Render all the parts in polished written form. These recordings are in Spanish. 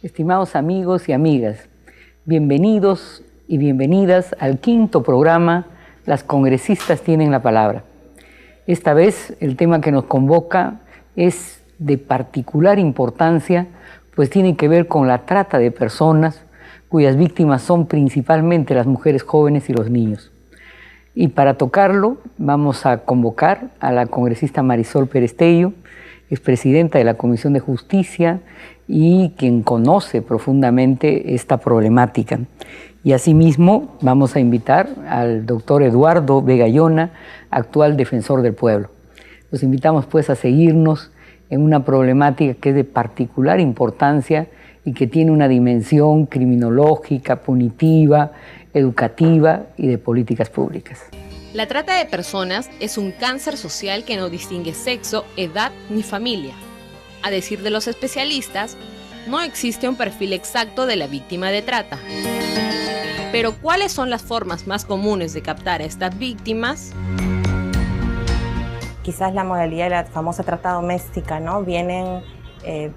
Estimados amigos y amigas, bienvenidos y bienvenidas al quinto programa Las Congresistas Tienen la Palabra. Esta vez el tema que nos convoca es de particular importancia, pues tiene que ver con la trata de personas cuyas víctimas son principalmente las mujeres jóvenes y los niños. Y para tocarlo vamos a convocar a la congresista Marisol Perestello, expresidenta de la Comisión de Justicia y quien conoce profundamente esta problemática. Y asimismo vamos a invitar al doctor Eduardo Vegallona, actual defensor del pueblo. Los invitamos pues a seguirnos en una problemática que es de particular importancia y que tiene una dimensión criminológica, punitiva, educativa y de políticas públicas. La trata de personas es un cáncer social que no distingue sexo, edad ni familia. A decir de los especialistas, no existe un perfil exacto de la víctima de trata. Pero, ¿cuáles son las formas más comunes de captar a estas víctimas? Quizás la modalidad de la famosa trata doméstica, ¿no? Vienen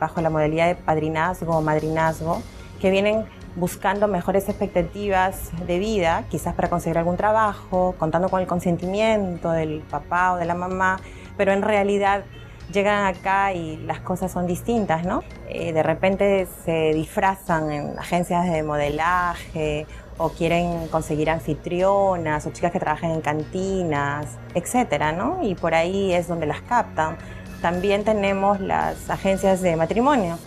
bajo la modalidad de padrinazgo o madrinazgo, que vienen buscando mejores expectativas de vida, quizás para conseguir algún trabajo, contando con el consentimiento del papá o de la mamá, pero en realidad llegan acá y las cosas son distintas, ¿no? De repente se disfrazan en agencias de modelaje o quieren conseguir anfitrionas o chicas que trabajan en cantinas, etcétera, ¿no? Y por ahí es donde las captan. También tenemos las agencias de matrimonio,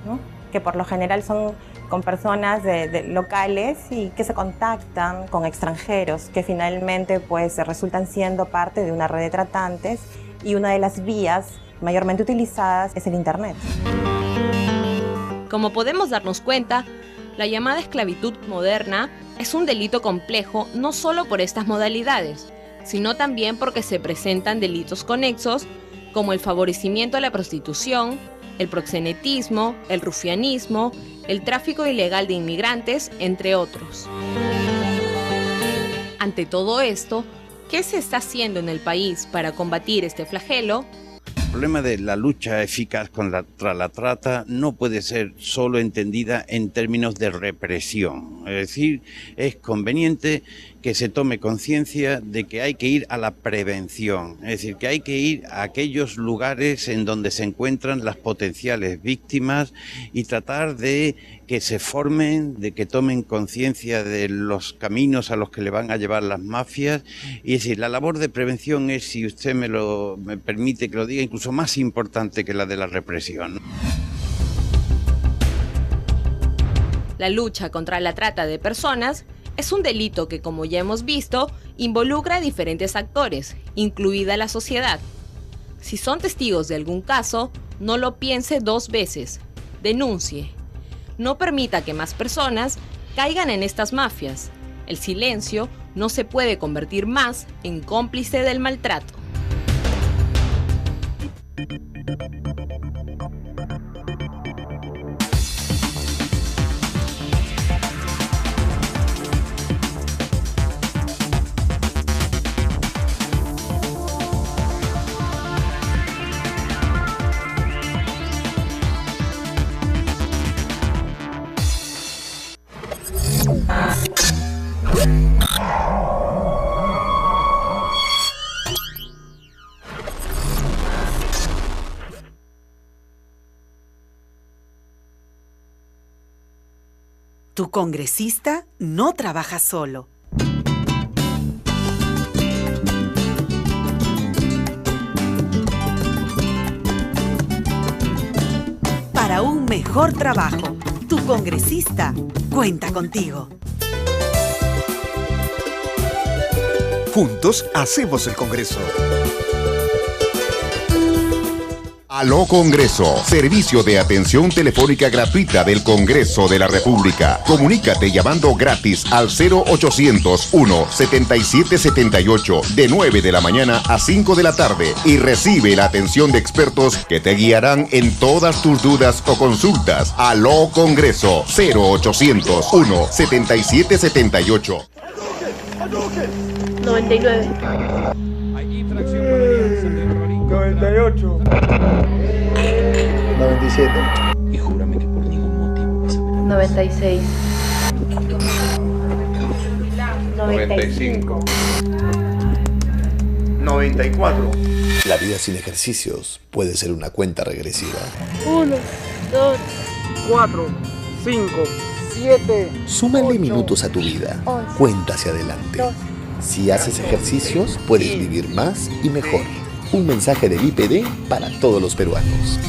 ¿no? Que por lo general son con personas locales y que se contactan con extranjeros que finalmente pues resultan siendo parte de una red de tratantes, y una de las vías mayormente utilizadas es el Internet. Como podemos darnos cuenta, la llamada esclavitud moderna es un delito complejo no solo por estas modalidades, sino también porque se presentan delitos conexos como el favorecimiento a la prostitución, el proxenetismo, el rufianismo, el tráfico ilegal de inmigrantes, entre otros. Ante todo esto, ¿qué se está haciendo en el país para combatir este flagelo? El problema de la lucha eficaz contra la trata no puede ser solo entendida en términos de represión. Es decir, es conveniente que se tome conciencia de que hay que ir a la prevención, es decir, que hay que ir a aquellos lugares en donde se encuentran las potenciales víctimas y tratar de que se formen, de que tomen conciencia de los caminos a los que le van a llevar las mafias. Y es decir, la labor de prevención es, si usted me permite que lo diga, incluso más importante que la de la represión. La lucha contra la trata de personas es un delito que, como ya hemos visto, involucra a diferentes actores, incluida la sociedad. Si son testigos de algún caso, no lo piense dos veces. Denuncie. No permita que más personas caigan en estas mafias. El silencio no se puede convertir más en cómplice del maltrato. Tu congresista no trabaja solo. Para un mejor trabajo, tu congresista cuenta contigo. Juntos hacemos el Congreso. Aló Congreso, servicio de atención telefónica gratuita del Congreso de la República. Comunícate llamando gratis al 0800-1-7778 de 9 de la mañana a 5 de la tarde y recibe la atención de expertos que te guiarán en todas tus dudas o consultas. Aló Congreso, 0800-1-7778. 99. 98. 97. Y júrame que por ningún motivo vas a ver. 96. 95. 94. La vida sin ejercicios puede ser una cuenta regresiva. 1, 2, 4, 5, 7. Súmale minutos a tu vida. 11, Cuenta hacia adelante. 12. Si haces ejercicios, puedes vivir más y mejor. Un mensaje del IPD para todos los peruanos.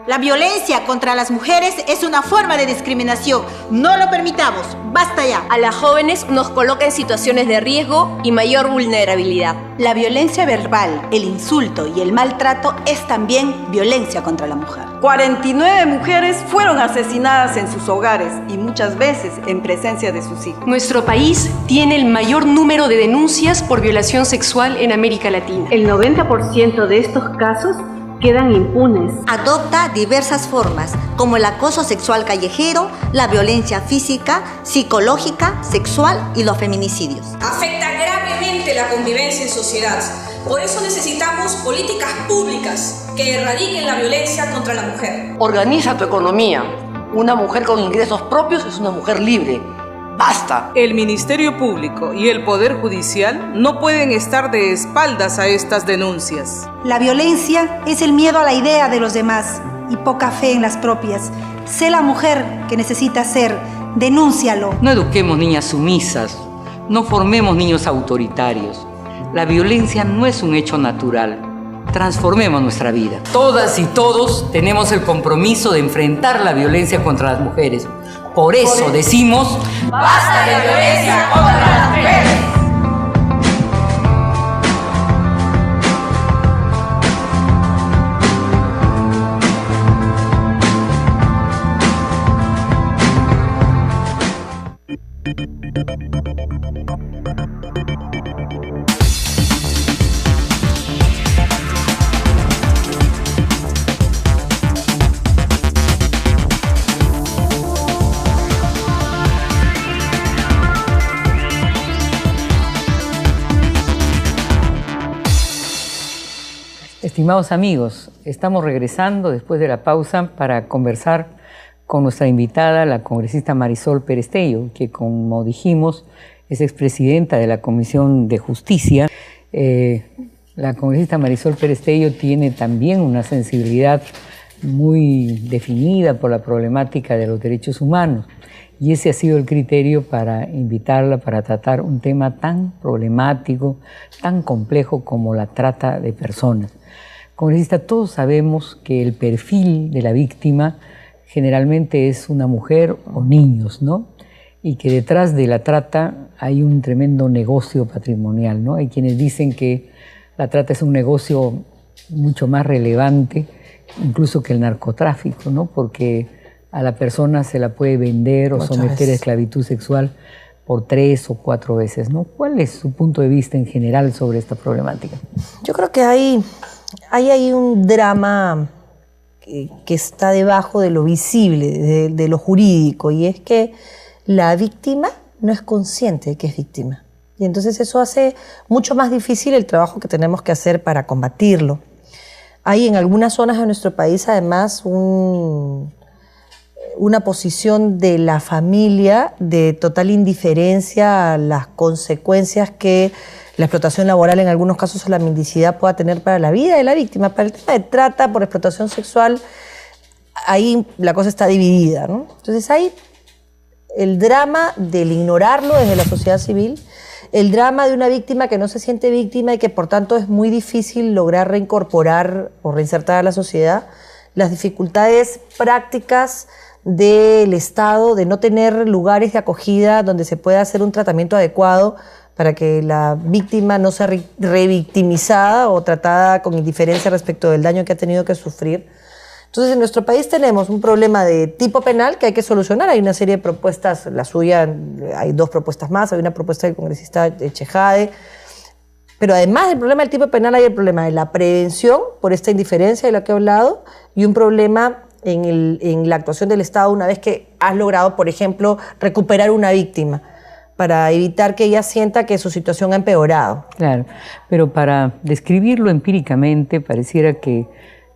La violencia contra las mujeres es una forma de discriminación. No lo permitamos. Basta ya. A las jóvenes nos coloca en situaciones de riesgo y mayor vulnerabilidad. La violencia verbal, el insulto y el maltrato es también violencia contra la mujer. 49 mujeres fueron asesinadas en sus hogares y muchas veces en presencia de sus hijos. Nuestro país tiene el mayor número de denuncias por violación sexual en América Latina. El 90% de estos casos quedan impunes. Adopta diversas formas, como el acoso sexual callejero, la violencia física, psicológica, sexual y los feminicidios. Afecta gravemente la convivencia en sociedad. Por eso necesitamos políticas públicas que erradiquen la violencia contra la mujer. Organiza tu economía. Una mujer con ingresos propios es una mujer libre. ¡Basta! El Ministerio Público y el Poder Judicial no pueden estar de espaldas a estas denuncias. La violencia es el miedo a la idea de los demás y poca fe en las propias. Sé la mujer que necesita ser. Denúncialo. No eduquemos niñas sumisas. No formemos niños autoritarios. La violencia no es un hecho natural. Transformemos nuestra vida. Todas y todos tenemos el compromiso de enfrentar la violencia contra las mujeres. Por eso decimos: ¡basta de violencia contra las mujeres! Estimados amigos, estamos regresando después de la pausa para conversar con nuestra invitada, la congresista Marisol Perestello, que como dijimos es expresidenta de la Comisión de Justicia. La congresista Marisol Perestello tiene también una sensibilidad muy definida por la problemática de los derechos humanos y ese ha sido el criterio para invitarla para tratar un tema tan problemático, tan complejo como la trata de personas. Congresista, todos sabemos que el perfil de la víctima generalmente es una mujer o niños, ¿no? Y que detrás de la trata hay un tremendo negocio patrimonial, ¿no? Hay quienes dicen que la trata es un negocio mucho más relevante incluso que el narcotráfico, ¿no? Porque a la persona se la puede vender o someter a esclavitud sexual por 3 o 4 veces, ¿no? ¿Cuál es su punto de vista en general sobre esta problemática? Yo creo que hay un drama que está debajo de lo visible, de lo jurídico, y es que la víctima no es consciente de que es víctima. Y entonces eso hace mucho más difícil el trabajo que tenemos que hacer para combatirlo. Hay en algunas zonas de nuestro país además una posición de la familia de total indiferencia a las consecuencias que la explotación laboral, en algunos casos o la mendicidad, pueda tener para la vida de la víctima. Para el tema de trata por explotación sexual, ahí la cosa está dividida, ¿no? Entonces hay el drama del ignorarlo desde la sociedad civil, el drama de una víctima que no se siente víctima y que por tanto es muy difícil lograr reincorporar o reinsertar a la sociedad, las dificultades prácticas del Estado de no tener lugares de acogida donde se pueda hacer un tratamiento adecuado para que la víctima no sea revictimizada o tratada con indiferencia respecto del daño que ha tenido que sufrir. Entonces, en nuestro país tenemos un problema de tipo penal que hay que solucionar. Hay una serie de propuestas, la suya, hay 2 propuestas más, hay una propuesta del congresista Echejade. Pero además del problema del tipo penal hay el problema de la prevención por esta indiferencia de la que he hablado y un problema en la actuación del Estado una vez que has logrado, por ejemplo, recuperar una víctima para evitar que ella sienta que su situación ha empeorado. Claro, pero para describirlo empíricamente pareciera que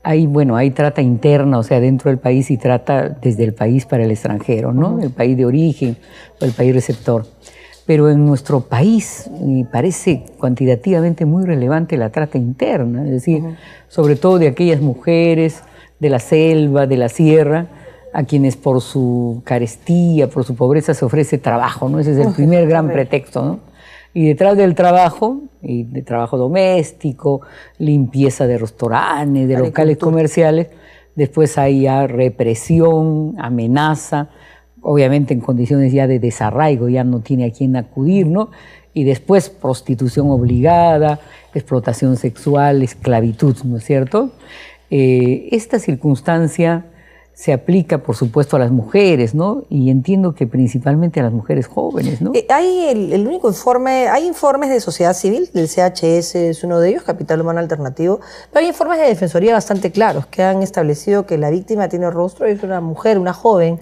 hay trata interna, o sea, dentro del país y trata desde el país para el extranjero, ¿no? El país de origen o el país receptor. Pero en nuestro país me parece cuantitativamente muy relevante la trata interna, es decir, sobre todo de aquellas mujeres de la selva, de la sierra, a quienes por su carestía, por su pobreza se ofrece trabajo, ¿no? Ese es el primer gran pretexto, ¿no? Y detrás del trabajo, y de trabajo doméstico, limpieza de restaurantes, de locales comerciales, después hay ya represión, amenaza, obviamente en condiciones ya de desarraigo, ya no tiene a quién acudir, ¿no? Y después prostitución obligada, explotación sexual, esclavitud, ¿no es cierto? Esta circunstancia se aplica, por supuesto, a las mujeres, ¿no? Y entiendo que principalmente a las mujeres jóvenes, ¿no? Hay el único informe, hay informes de sociedad civil, del CHS es uno de ellos, Capital Humano Alternativo, pero hay informes de defensoría bastante claros que han establecido que la víctima tiene rostro y es una mujer, una joven,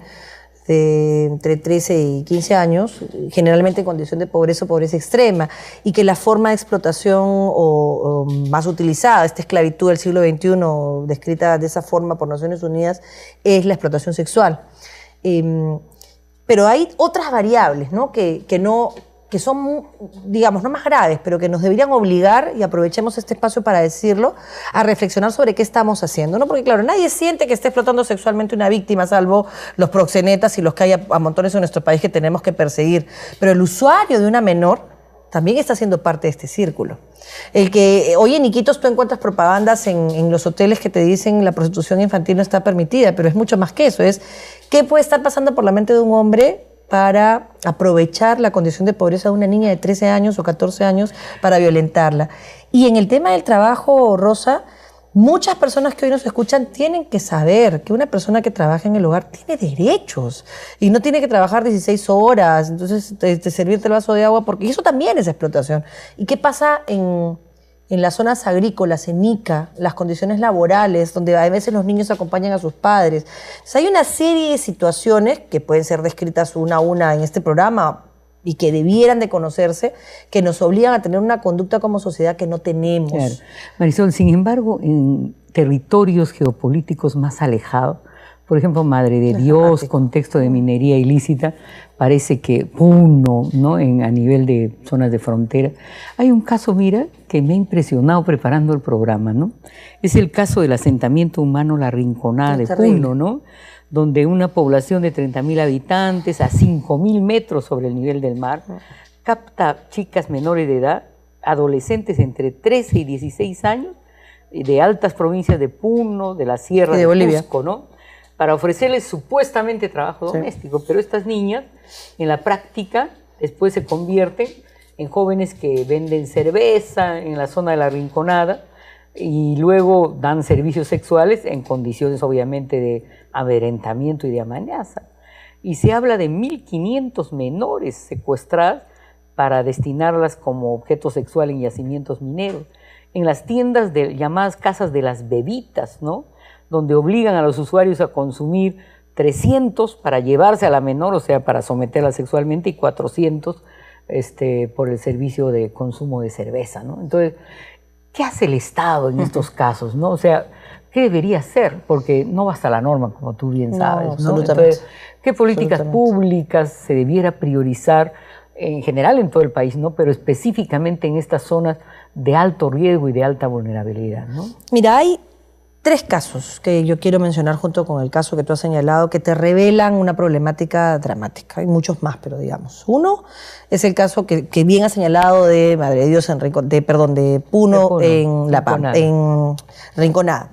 de entre 13 y 15 años, generalmente en condición de pobreza o pobreza extrema, y que la forma de explotación o más utilizada, esta esclavitud del siglo XXI, descrita de esa forma por Naciones Unidas, es la explotación sexual. Pero hay otras variables, ¿no? que son, digamos, no más graves, pero que nos deberían obligar, y aprovechemos este espacio para decirlo, a reflexionar sobre qué estamos haciendo, ¿no? Porque, claro, nadie siente que esté explotando sexualmente una víctima, salvo los proxenetas y los que hay a montones en nuestro país que tenemos que perseguir. Pero el usuario de una menor también está siendo parte de este círculo. El que hoy en Iquitos tú encuentras propagandas en los hoteles que te dicen la prostitución infantil no está permitida, pero es mucho más que eso. Es qué puede estar pasando por la mente de un hombre para aprovechar la condición de pobreza de una niña de 13 años o 14 años para violentarla. Y en el tema del trabajo, Rosa, muchas personas que hoy nos escuchan tienen que saber que una persona que trabaja en el hogar tiene derechos y no tiene que trabajar 16 horas, entonces servirte el vaso de agua, porque eso también es explotación. ¿Y qué pasa en las zonas agrícolas, en Ica, las condiciones laborales, donde a veces los niños acompañan a sus padres? Entonces, hay una serie de situaciones que pueden ser descritas una a una en este programa y que debieran de conocerse, que nos obligan a tener una conducta como sociedad que no tenemos. Claro. Marisol, sin embargo, en territorios geopolíticos más alejados, por ejemplo, Madre de Dios, contexto de minería ilícita, parece que Puno, ¿no? A nivel de zonas de frontera. Hay un caso, mira, que me ha impresionado preparando el programa, ¿no? Es el caso del asentamiento humano La Rinconada de Puno, ¿no? Donde una población de 30.000 habitantes a 5.000 metros sobre el nivel del mar capta chicas menores de edad, adolescentes entre 13 y 16 años, de altas provincias de Puno, de la Sierra de Bolivia, Cusco, ¿no? Para ofrecerles supuestamente trabajo doméstico, pero estas niñas en la práctica después se convierten en jóvenes que venden cerveza en la zona de La Rinconada y luego dan servicios sexuales en condiciones obviamente de amedrentamiento y de amenaza. Y se habla de 1.500 menores secuestradas para destinarlas como objeto sexual en yacimientos mineros, en las tiendas llamadas casas de las bebitas, ¿no? Donde obligan a los usuarios a consumir 300 para llevarse a la menor, o sea, para someterla sexualmente, y 400 por el servicio de consumo de cerveza, ¿no? Entonces, ¿qué hace el Estado en estos casos, no? O sea, ¿qué debería hacer? Porque no basta la norma, como tú bien sabes, ¿no? Entonces, ¿qué políticas públicas se debiera priorizar en general en todo el país, ¿no? Pero específicamente en estas zonas de alto riesgo y de alta vulnerabilidad, ¿no? Mira, hay 3 casos que yo quiero mencionar junto con el caso que tú has señalado que te revelan una problemática dramática. Hay muchos más, pero digamos. Uno es el caso que bien has señalado de Madre de Dios de Puno, en La Pampa, en Rinconada.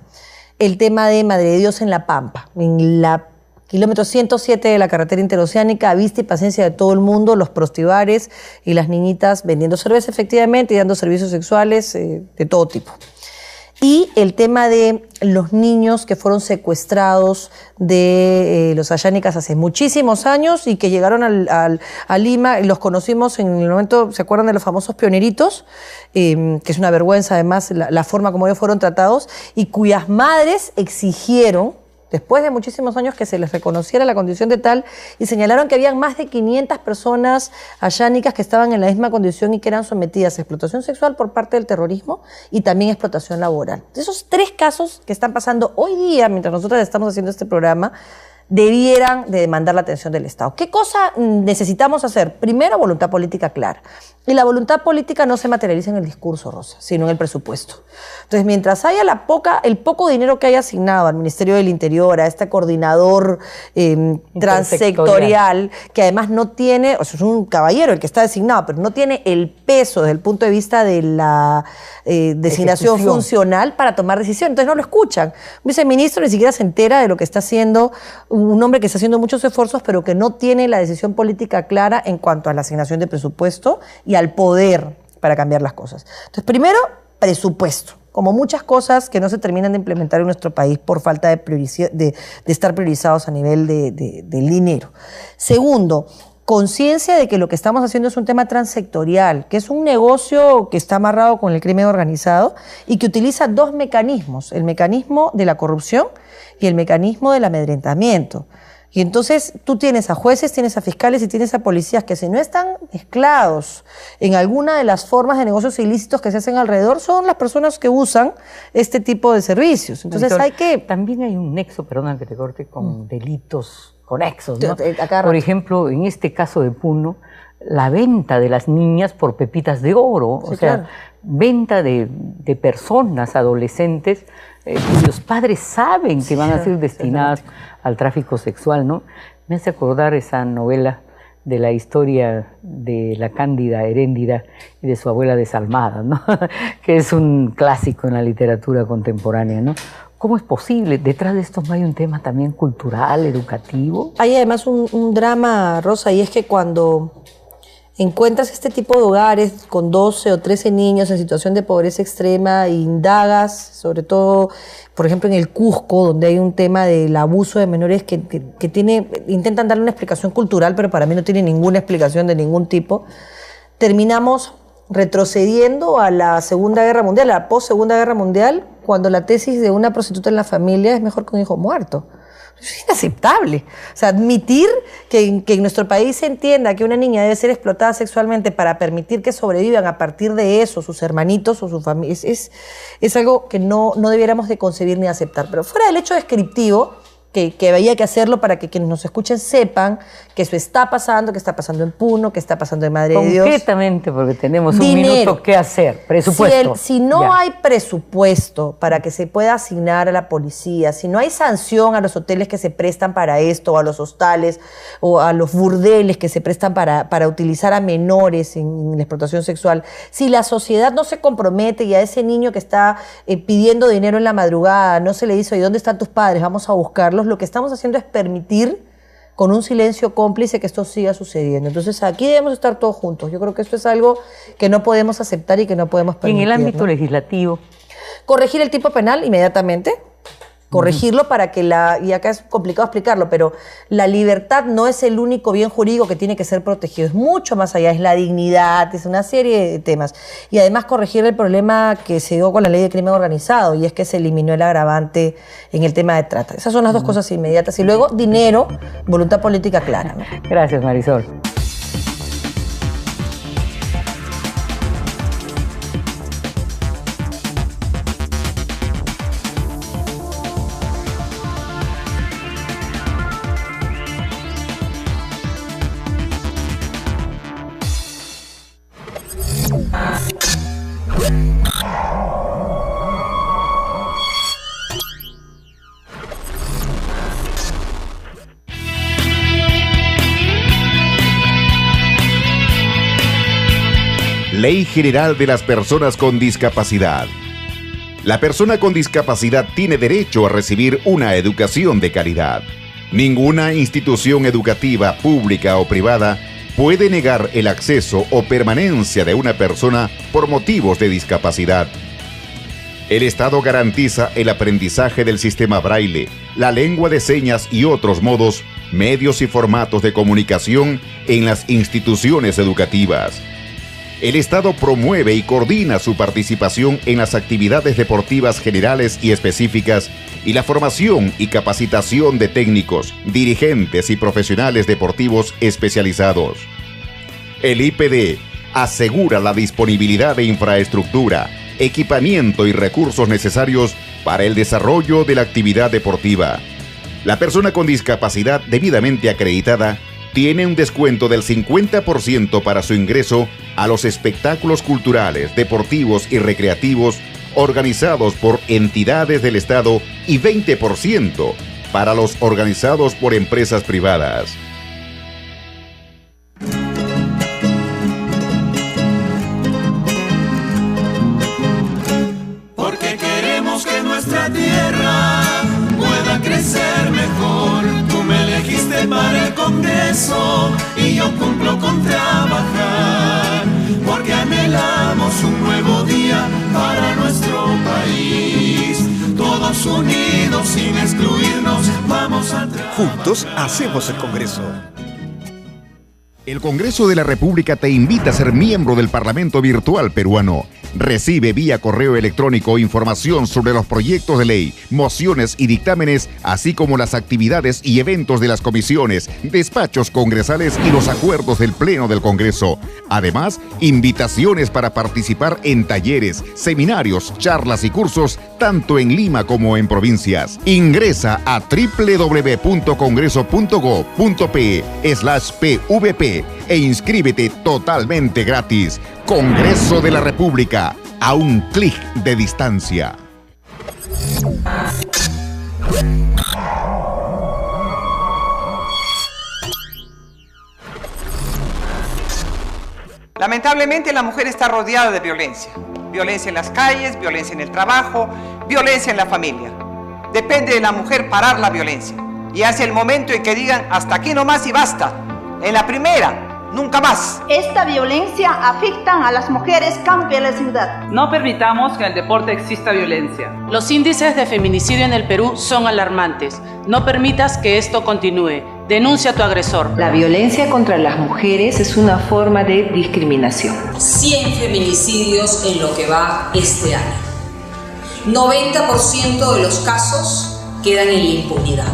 el tema de Madre de Dios en La Pampa, en la kilómetro 107 de la carretera interoceánica, a vista y paciencia de todo el mundo, los prostibares y las niñitas vendiendo cerveza efectivamente y dando servicios sexuales de todo tipo. Y el tema de los niños que fueron secuestrados de los ayánicas hace muchísimos años y que llegaron a Lima, los conocimos en el momento, ¿se acuerdan de los famosos pioneritos? Que es una vergüenza además la forma como ellos fueron tratados y cuyas madres exigieron, después de muchísimos años, que se les reconociera la condición de tal y señalaron que habían más de 500 personas ayánicas que estaban en la misma condición y que eran sometidas a explotación sexual por parte del terrorismo y también explotación laboral. De esos 3 casos que están pasando hoy día, mientras nosotros estamos haciendo este programa, debieran de demandar la atención del Estado. ¿Qué cosa necesitamos hacer? Primero, voluntad política clara. Y la voluntad política no se materializa en el discurso, Rosa, sino en el presupuesto. Entonces, mientras haya el poco dinero que haya asignado al Ministerio del Interior, a este coordinador transsectorial, que además no tiene, o sea, es un caballero el que está designado, pero no tiene el peso desde el punto de vista de la designación funcional para tomar decisiones. Entonces no lo escuchan. Un viceministro ni siquiera se entera de lo que está haciendo un hombre que está haciendo muchos esfuerzos, pero que no tiene la decisión política clara en cuanto a la asignación de presupuesto y al poder para cambiar las cosas. Entonces, primero, presupuesto. Como muchas cosas que no se terminan de implementar en nuestro país por falta de estar priorizados a nivel del dinero. Segundo, conciencia de que lo que estamos haciendo es un tema transsectorial, que es un negocio que está amarrado con el crimen organizado y que utiliza 2 mecanismos, el mecanismo de la corrupción y el mecanismo del amedrentamiento. Y entonces tú tienes a jueces, tienes a fiscales y tienes a policías que si no están mezclados en alguna de las formas de negocios ilícitos que se hacen alrededor, son las personas que usan este tipo de servicios. Entonces También hay un nexo, perdona que te corte, con delitos conexos, ¿no? Por ejemplo, en este caso de Puno, la venta de las niñas por pepitas de oro, sí, claro. Venta de personas, adolescentes, cuyos padres saben que van a ser destinadas al tráfico sexual, ¿no? Me hace acordar esa novela de la historia de la Cándida Heréndida y de su abuela desalmada, ¿no? Que es un clásico en la literatura contemporánea, ¿no? ¿Cómo es posible? ¿Detrás de esto no hay un tema también cultural, educativo? Hay además un drama, Rosa, y es que cuando encuentras este tipo de hogares con 12 o 13 niños en situación de pobreza extrema e indagas, sobre todo, por ejemplo, en el Cusco, donde hay un tema del abuso de menores que intentan darle una explicación cultural, pero para mí no tiene ninguna explicación de ningún tipo, terminamos retrocediendo a la Segunda Guerra Mundial, a la post-Segunda Guerra Mundial, cuando la tesis de una prostituta en la familia es mejor que un hijo muerto. Es inaceptable. O sea, admitir que en nuestro país se entienda que una niña debe ser explotada sexualmente para permitir que sobrevivan a partir de eso sus hermanitos o su familia, es algo que no debiéramos de concebir ni aceptar. Pero fuera del hecho descriptivo, que había que hacerlo para que quienes nos escuchen sepan que eso está pasando, que está pasando en Puno, que está pasando en Madre de Dios. Concretamente, porque tenemos un minuto, ¿qué hacer? Presupuesto. Si no hay presupuesto para que se pueda asignar a la policía, si no hay sanción a los hoteles que se prestan para esto, o a los hostales, o a los burdeles que se prestan para utilizar a menores en la explotación sexual, si la sociedad no se compromete y a ese niño que está pidiendo dinero en la madrugada no se le dice, ¿y dónde están tus padres? Vamos a buscarlos. Lo que estamos haciendo es permitir con un silencio cómplice que esto siga sucediendo. Entonces aquí debemos estar todos juntos. Yo creo que esto es algo que no podemos aceptar y que no podemos permitir. ¿Y en el ámbito legislativo? Corregir el tipo penal inmediatamente. Corregirlo para que y acá es complicado explicarlo, pero la libertad no es el único bien jurídico que tiene que ser protegido, es mucho más allá, es la dignidad, es una serie de temas. Y además corregir el problema que se dio con la ley de crimen organizado, y es que se eliminó el agravante en el tema de trata. Esas son las 2 cosas inmediatas. Y luego, dinero, voluntad política clara, ¿no? Gracias, Marisol. Ley General de las Personas con Discapacidad. La persona con discapacidad tiene derecho a recibir una educación de calidad. Ninguna institución educativa, pública o privada, puede negar el acceso o permanencia de una persona por motivos de discapacidad. El Estado garantiza el aprendizaje del sistema braille, la lengua de señas y otros modos, medios y formatos de comunicación en las instituciones educativas. El Estado promueve y coordina su participación en las actividades deportivas generales y específicas y la formación y capacitación de técnicos, dirigentes y profesionales deportivos especializados. El IPD asegura la disponibilidad de infraestructura, equipamiento y recursos necesarios para el desarrollo de la actividad deportiva. La persona con discapacidad debidamente acreditada tiene un descuento del 50% para su ingreso a los espectáculos culturales, deportivos y recreativos organizados por entidades del Estado y 20% para los organizados por empresas privadas. Porque queremos que nuestra tierra pueda crecer mejor. Tú me elegiste para el Congreso y yo cumplo con trabajar. Porque anhelamos un nuevo día para nuestro país. Todos unidos sin excluirnos vamos a trabajar. Juntos hacemos el Congreso. El Congreso de la República te invita a ser miembro del Parlamento Virtual Peruano. Recibe vía correo electrónico información sobre los proyectos de ley, mociones y dictámenes, así como las actividades y eventos de las comisiones, despachos congresales y los acuerdos del Pleno del Congreso. Además, invitaciones para participar en talleres, seminarios, charlas y cursos, tanto en Lima como en provincias. Ingresa a www.congreso.go.pe/pvp e inscríbete totalmente gratis. Congreso de la República, a un clic de distancia. Lamentablemente la mujer está rodeada de violencia. Violencia en las calles, violencia en el trabajo, violencia en la familia. Depende de la mujer parar la violencia. Y hacia el momento en que digan hasta aquí nomás y basta. En la primera, nunca más. Esta violencia afecta a las mujeres campo y a la ciudad. No permitamos que en el deporte exista violencia. Los índices de feminicidio en el Perú son alarmantes. No permitas que esto continúe. Denuncia a tu agresor. La violencia contra las mujeres es una forma de discriminación. 100 feminicidios en lo que va este año. 90% de los casos quedan en la impunidad.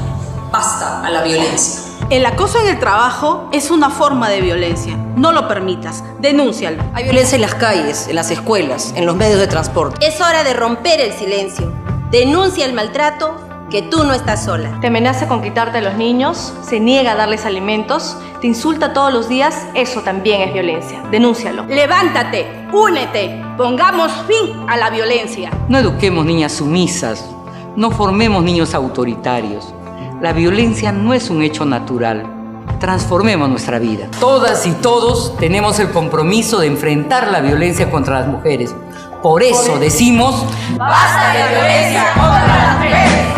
Basta a la violencia. El acoso en el trabajo es una forma de violencia. No lo permitas, denúncialo. Hay violencia en las calles, en las escuelas, en los medios de transporte. Es hora de romper el silencio. Denuncia el maltrato, que tú no estás sola. Te amenaza con quitarte a los niños, se niega a darles alimentos, te insulta todos los días, eso también es violencia. Denúncialo. Levántate, únete, pongamos fin a la violencia. No eduquemos niñas sumisas, no formemos niños autoritarios. La violencia no es un hecho natural. Transformemos nuestra vida. Todas y todos tenemos el compromiso de enfrentar la violencia contra las mujeres. Por eso decimos: ¡basta de violencia contra las mujeres!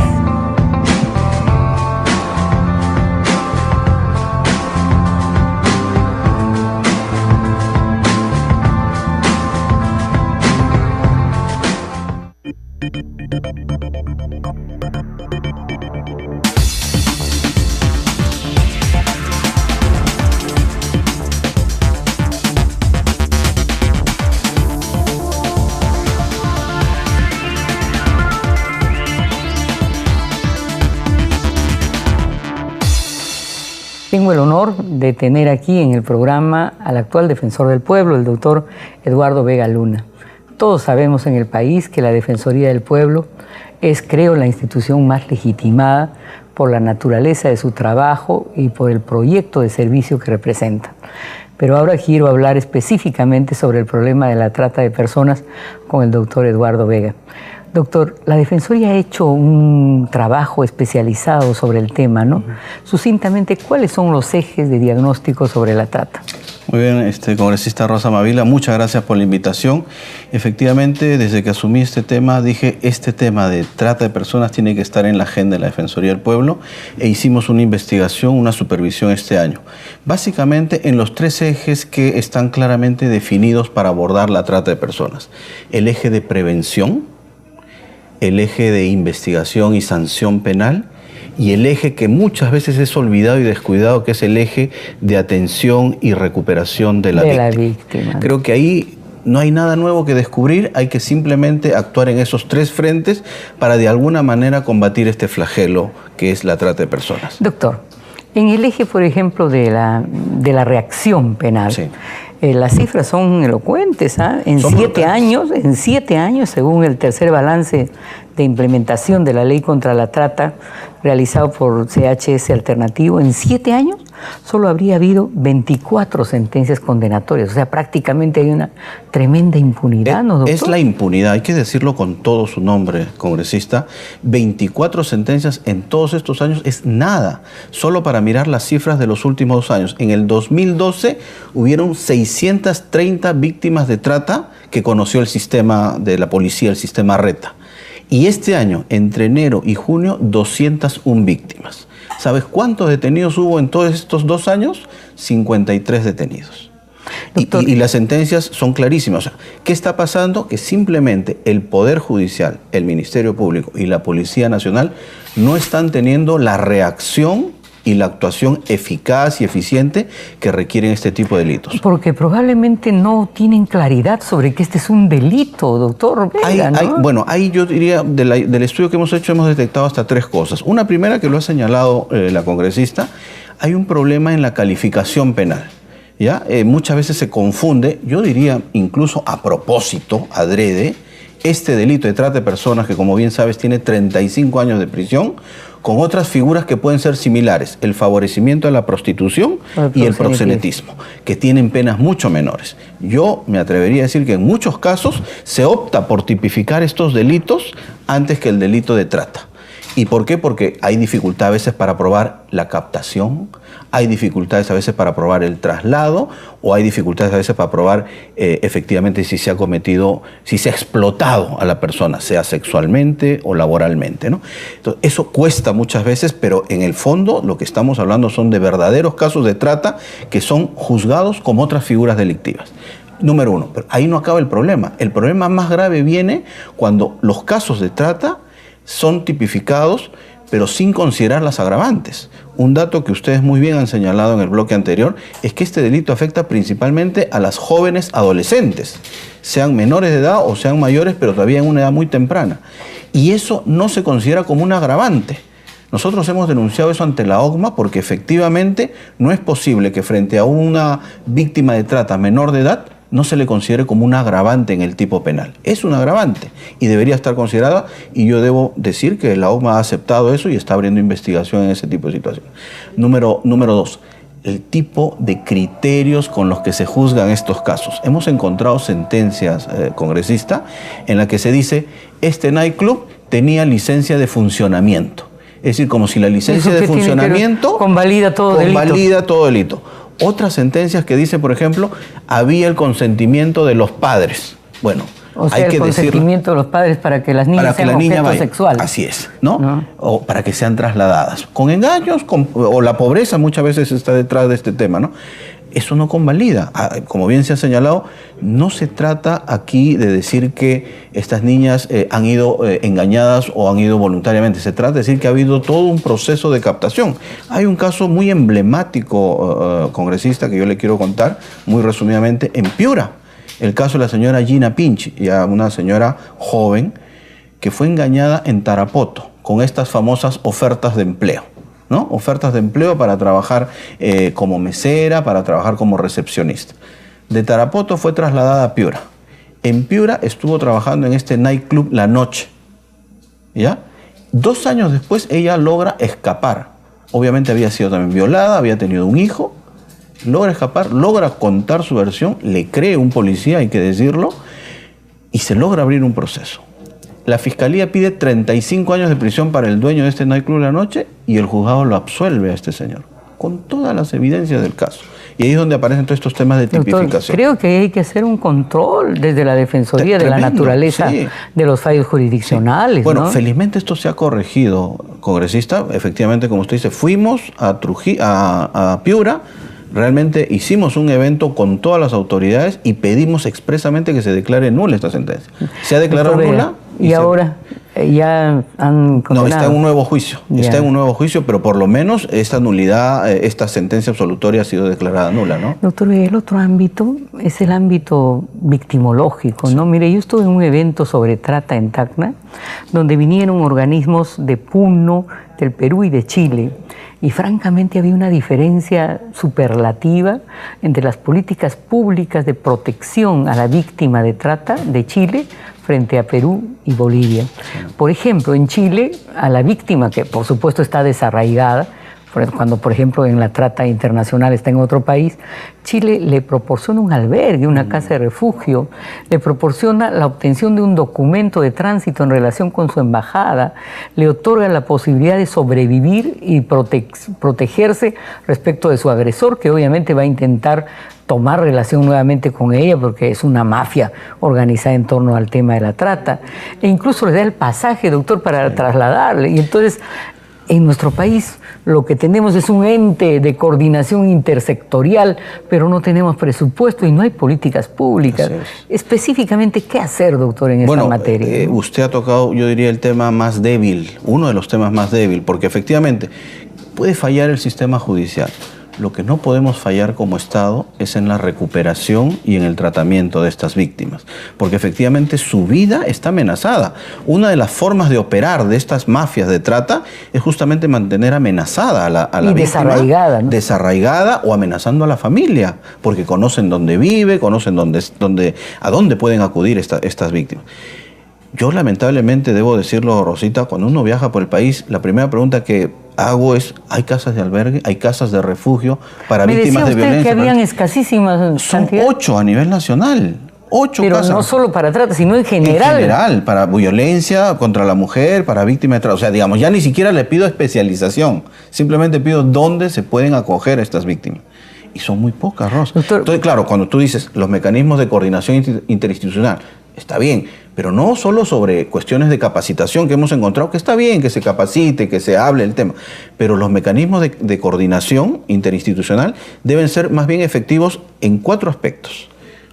Tengo el honor de tener aquí en el programa al actual defensor del pueblo, el doctor Eduardo Vega Luna. Todos sabemos en el país que la Defensoría del Pueblo es, creo, la institución más legitimada por la naturaleza de su trabajo y por el proyecto de servicio que representa. Pero ahora quiero hablar específicamente sobre el problema de la trata de personas con el doctor Eduardo Vega. Doctor, la Defensoría ha hecho un trabajo especializado sobre el tema, ¿no? Sucintamente, ¿cuáles son los ejes de diagnóstico sobre la trata? Muy bien, congresista Rosa Mavila, muchas gracias por la invitación. Efectivamente, desde que asumí este tema, dije, este tema de trata de personas tiene que estar en la agenda de la Defensoría del Pueblo, e hicimos una investigación, una supervisión este año. Básicamente en los 3 ejes que están claramente definidos para abordar la trata de personas. El eje de prevención, el eje de investigación y sanción penal, y el eje que muchas veces es olvidado y descuidado, que es el eje de atención y recuperación de la víctima. Creo que ahí no hay nada nuevo que descubrir, hay que simplemente actuar en esos 3 frentes para de alguna manera combatir este flagelo que es la trata de personas. Doctor, en el eje, por ejemplo, de la reacción penal, sí, las cifras son elocuentes, ¿ah? En 7 años, según el tercer balance de implementación de la ley contra la trata realizado por CHS Alternativo, en 7 años solo habría habido 24 sentencias condenatorias. O sea, prácticamente hay una tremenda impunidad, ¿no, doctor? Es la impunidad, hay que decirlo con todo su nombre, congresista. 24 sentencias en todos estos años es nada. Solo para mirar las cifras de los últimos 2 años. En el 2012 hubieron 630 víctimas de trata que conoció el sistema de la policía, el sistema RETA. Y este año, entre enero y junio, 201 víctimas. ¿Sabes cuántos detenidos hubo en todos estos 2 años? 53 detenidos. Y las sentencias son clarísimas. O sea, ¿qué está pasando? Que simplemente el Poder Judicial, el Ministerio Público y la Policía Nacional no están teniendo la reacción y la actuación eficaz y eficiente que requieren este tipo de delitos. Porque probablemente no tienen claridad sobre que este es un delito, doctor Vega, ¿no? Bueno, ahí yo diría, del estudio que hemos hecho, hemos detectado hasta 3 cosas. Una primera, que lo ha señalado la congresista, hay un problema en la calificación penal. ¿Ya? Muchas veces se confunde, yo diría incluso a propósito, adrede, este delito de trata de personas, que como bien sabes tiene 35 años de prisión, con otras figuras que pueden ser similares, el favorecimiento a la prostitución y el proxenetismo, que tienen penas mucho menores. Yo me atrevería a decir que en muchos casos se opta por tipificar estos delitos antes que el delito de trata. ¿Y por qué? Porque hay dificultad a veces para probar la captación, hay dificultades a veces para probar el traslado, o hay dificultades a veces para probar efectivamente si se ha cometido, si se ha explotado a la persona, sea sexualmente o laboralmente, ¿no? Entonces, eso cuesta muchas veces, pero en el fondo lo que estamos hablando son de verdaderos casos de trata que son juzgados como otras figuras delictivas. Número 1, pero ahí no acaba el problema. El problema más grave viene cuando los casos de trata son tipificados, pero sin considerar las agravantes. Un dato que ustedes muy bien han señalado en el bloque anterior es que este delito afecta principalmente a las jóvenes adolescentes, sean menores de edad o sean mayores, pero todavía en una edad muy temprana. Y eso no se considera como un agravante. Nosotros hemos denunciado eso ante la OCMA porque efectivamente no es posible que frente a una víctima de trata menor de edad no se le considere como un agravante en el tipo penal. Es un agravante y debería estar considerada, y yo debo decir que la OCMA ha aceptado eso y está abriendo investigación en ese tipo de situaciones. Número 2, el tipo de criterios con los que se juzgan estos casos. Hemos encontrado sentencias, congresista, en la que se dice, este nightclub tenía licencia de funcionamiento. Es decir, como si la licencia de funcionamiento convalida todo delito. Otras sentencias que dicen, por ejemplo, había el consentimiento de los padres. Bueno, o sea, hay que decir, el consentimiento de los padres para que las niñas sean objeto sexual. Así es, ¿no? O para que sean trasladadas. Con engaños, o la pobreza muchas veces está detrás de este tema, ¿no? Eso no convalida. Como bien se ha señalado, no se trata aquí de decir que estas niñas han ido engañadas o han ido voluntariamente. Se trata de decir que ha habido todo un proceso de captación. Hay un caso muy emblemático, congresista, que yo le quiero contar muy resumidamente, en Piura. El caso de la señora Gina Pinchi, ya una señora joven que fue engañada en Tarapoto con estas famosas ofertas de empleo, ¿no? Ofertas de empleo para trabajar como mesera, para trabajar como recepcionista. De Tarapoto fue trasladada a Piura. En Piura estuvo trabajando en este nightclub La Noche, ¿ya? 2 años después ella logra escapar. Obviamente había sido también violada, había tenido un hijo. Logra escapar, logra contar su versión, le cree un policía, hay que decirlo, y se logra abrir un proceso. La fiscalía pide 35 años de prisión para el dueño de este nightclub de la noche y el juzgado lo absuelve a este señor, con todas las evidencias del caso. Y ahí es donde aparecen todos estos temas de tipificación. Doctor, creo que hay que hacer un control desde la Defensoría de la naturaleza de los fallos jurisdiccionales. Bueno, ¿no? Felizmente esto se ha corregido, congresista. Efectivamente, como usted dice, fuimos a Piura, realmente hicimos un evento con todas las autoridades y pedimos expresamente que se declare nula esta sentencia. ¿Se ha declarado nula? Y ahora ya han condenado. No, está en un nuevo juicio. Está en un nuevo juicio, pero por lo menos esta nulidad, esta sentencia absolutoria ha sido declarada nula, ¿no? Doctor, el otro ámbito es el ámbito victimológico, ¿no? Mire, yo estuve en un evento sobre trata en Tacna, donde vinieron organismos de Puno, del Perú y de Chile. Y francamente había una diferencia superlativa entre las políticas públicas de protección a la víctima de trata de Chile frente a Perú y Bolivia. Por ejemplo, en Chile, a la víctima, que por supuesto está desarraigada, cuando por ejemplo en la trata internacional está en otro país, Chile le proporciona un albergue, una casa de refugio, le proporciona la obtención de un documento de tránsito en relación con su embajada, le otorga la posibilidad de sobrevivir y protegerse respecto de su agresor, que obviamente va a intentar tomar relación nuevamente con ella porque es una mafia organizada en torno al tema de la trata, e incluso le da el pasaje, doctor, para trasladarle. Y entonces en nuestro país lo que tenemos es un ente de coordinación intersectorial, pero no tenemos presupuesto y no hay políticas públicas. Específicamente, ¿qué hacer, doctor, en esta materia? Usted ha tocado, yo diría, el tema más débil, uno de los temas más débil, porque efectivamente puede fallar el sistema judicial. Lo que no podemos fallar como Estado es en la recuperación y en el tratamiento de estas víctimas, porque efectivamente su vida está amenazada. Una de las formas de operar de estas mafias de trata es justamente mantener amenazada a la víctima. Desarraigada, ¿no? Desarraigada o amenazando a la familia, porque conocen dónde vive, conocen a dónde pueden acudir estas víctimas. Yo lamentablemente debo decirlo, Rosita, cuando uno viaja por el país, la primera pregunta que hago es, ¿hay casas de albergue? ¿Hay casas de refugio para víctimas de violencia? Me decía usted que habían escasísimas. Son 8 a nivel nacional. 8 Pero casas. No solo para trata, sino en general. En general, para violencia contra la mujer, para víctimas de trata. O sea, digamos, ya ni siquiera le pido especialización. Simplemente pido dónde se pueden acoger estas víctimas. Y son muy pocas, Rosa. Entonces, claro, cuando tú dices los mecanismos de coordinación interinstitucional, está bien, pero no solo sobre cuestiones de capacitación que hemos encontrado, que está bien que se capacite, que se hable el tema, pero los mecanismos de coordinación interinstitucional deben ser más bien efectivos en 4 aspectos.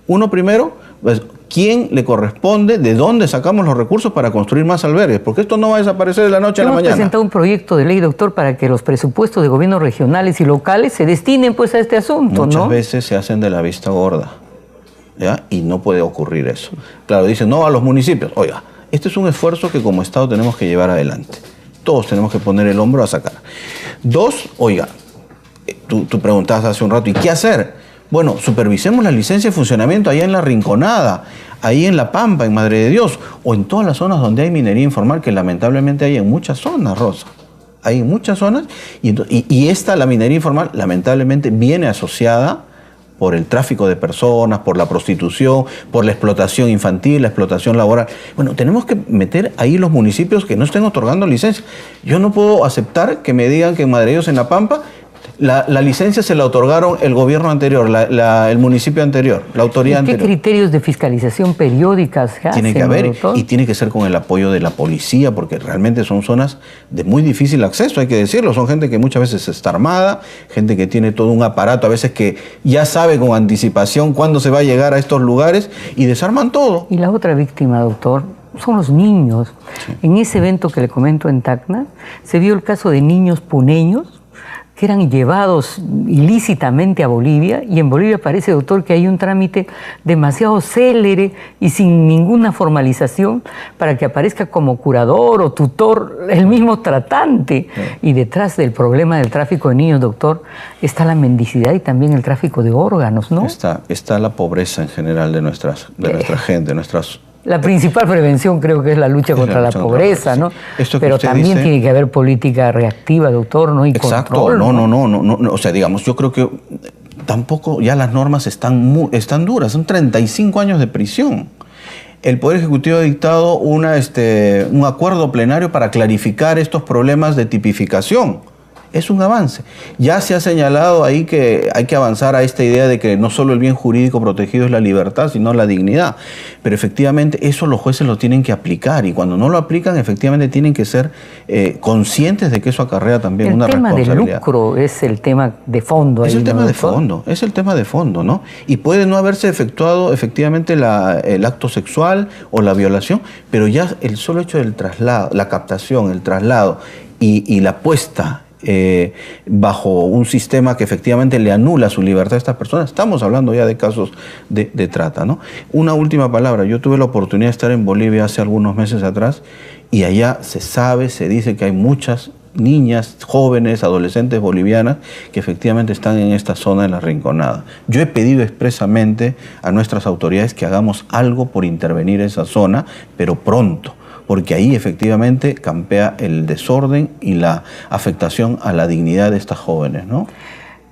Uno primero, pues, ¿quién le corresponde? ¿De dónde sacamos los recursos para construir más albergues? Porque esto no va a desaparecer de la noche a la mañana. Hemos presentado un proyecto de ley, doctor, para que los presupuestos de gobiernos regionales y locales se destinen pues a este asunto, Muchas veces se hacen de la vista gorda, ¿ya? Y no puede ocurrir eso. Claro, dicen, no a los municipios. Oiga, este es un esfuerzo que como Estado tenemos que llevar adelante. Todos tenemos que poner el hombro a sacar. 2, oiga, tú preguntabas hace un rato, ¿y qué hacer? Bueno, supervisemos la licencia de funcionamiento allá en La Rinconada, ahí en La Pampa, en Madre de Dios, o en todas las zonas donde hay minería informal, que lamentablemente hay en muchas zonas, Rosa. Hay en muchas zonas, y la minería informal, lamentablemente viene asociada por el tráfico de personas, por la prostitución, por la explotación infantil, la explotación laboral. Bueno, tenemos que meter ahí los municipios que no estén otorgando licencia. Yo no puedo aceptar que me digan que en Madre de Dios, en La Pampa, la licencia se la otorgaron el gobierno anterior, el municipio anterior, la autoridad anterior. ¿Qué criterios de fiscalización periódicas se hacen? Tiene que haber, y tiene que ser con el apoyo de la policía, porque realmente son zonas de muy difícil acceso, hay que decirlo. Son gente que muchas veces está armada, gente que tiene todo un aparato, a veces que ya sabe con anticipación cuándo se va a llegar a estos lugares y desarman todo. Y la otra víctima, doctor, son los niños. Sí. En ese evento que le comento en Tacna, se vio el caso de niños puneños que eran llevados ilícitamente a Bolivia, y en Bolivia parece, doctor, que hay un trámite demasiado célere y sin ninguna formalización para que aparezca como curador o tutor el mismo tratante. Sí. Y detrás del problema del tráfico de niños, doctor, está la mendicidad y también el tráfico de órganos, ¿no? Está la pobreza en general de nuestra gente, La principal prevención creo que es la lucha contra la pobreza, ¿no? Pero también tiene que haber política reactiva, doctor, ¿no? Y exacto, control, no. O sea, digamos, yo creo que tampoco ya las normas están duras, son 35 años de prisión. el Poder Ejecutivo ha dictado un acuerdo plenario para clarificar estos problemas de tipificación. Es un avance. Ya se ha señalado ahí que hay que avanzar a esta idea de que no solo el bien jurídico protegido es la libertad, sino la dignidad. Pero efectivamente eso los jueces lo tienen que aplicar, y cuando no lo aplican, efectivamente tienen que ser conscientes de que eso acarrea también una responsabilidad. El tema del lucro es el tema de fondo. Es el tema de fondo, es el tema de fondo, ¿no? Y puede no haberse efectuado efectivamente el acto sexual o la violación, pero ya el solo hecho del traslado, la captación, el traslado y la puesta bajo un sistema que efectivamente le anula su libertad a estas personas. Estamos hablando ya de casos de trata, ¿no? Una última palabra. Yo tuve la oportunidad de estar en Bolivia hace algunos meses atrás, y allá se sabe, se dice que hay muchas niñas, jóvenes, adolescentes bolivianas que efectivamente están en esta zona de la Rinconada. Yo he pedido expresamente a nuestras autoridades que hagamos algo por intervenir en esa zona, pero pronto, porque ahí efectivamente campea el desorden y la afectación a la dignidad de estas jóvenes, ¿no?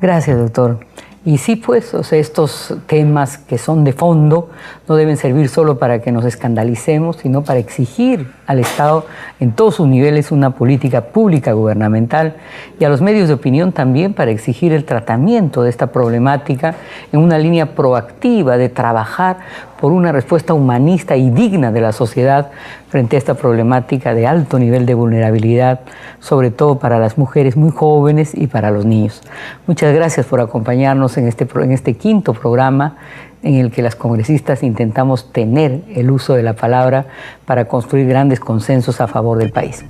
Gracias, doctor. Y sí, pues, o sea, estos temas que son de fondo no deben servir solo para que nos escandalicemos, sino para exigir al Estado en todos sus niveles una política pública gubernamental, y a los medios de opinión también para exigir el tratamiento de esta problemática en una línea proactiva de trabajar por una respuesta humanista y digna de la sociedad frente a esta problemática de alto nivel de vulnerabilidad, sobre todo para las mujeres muy jóvenes y para los niños. Muchas gracias por acompañarnos en este quinto programa en el que las congresistas intentamos tener el uso de la palabra para construir grandes consensos a favor del país.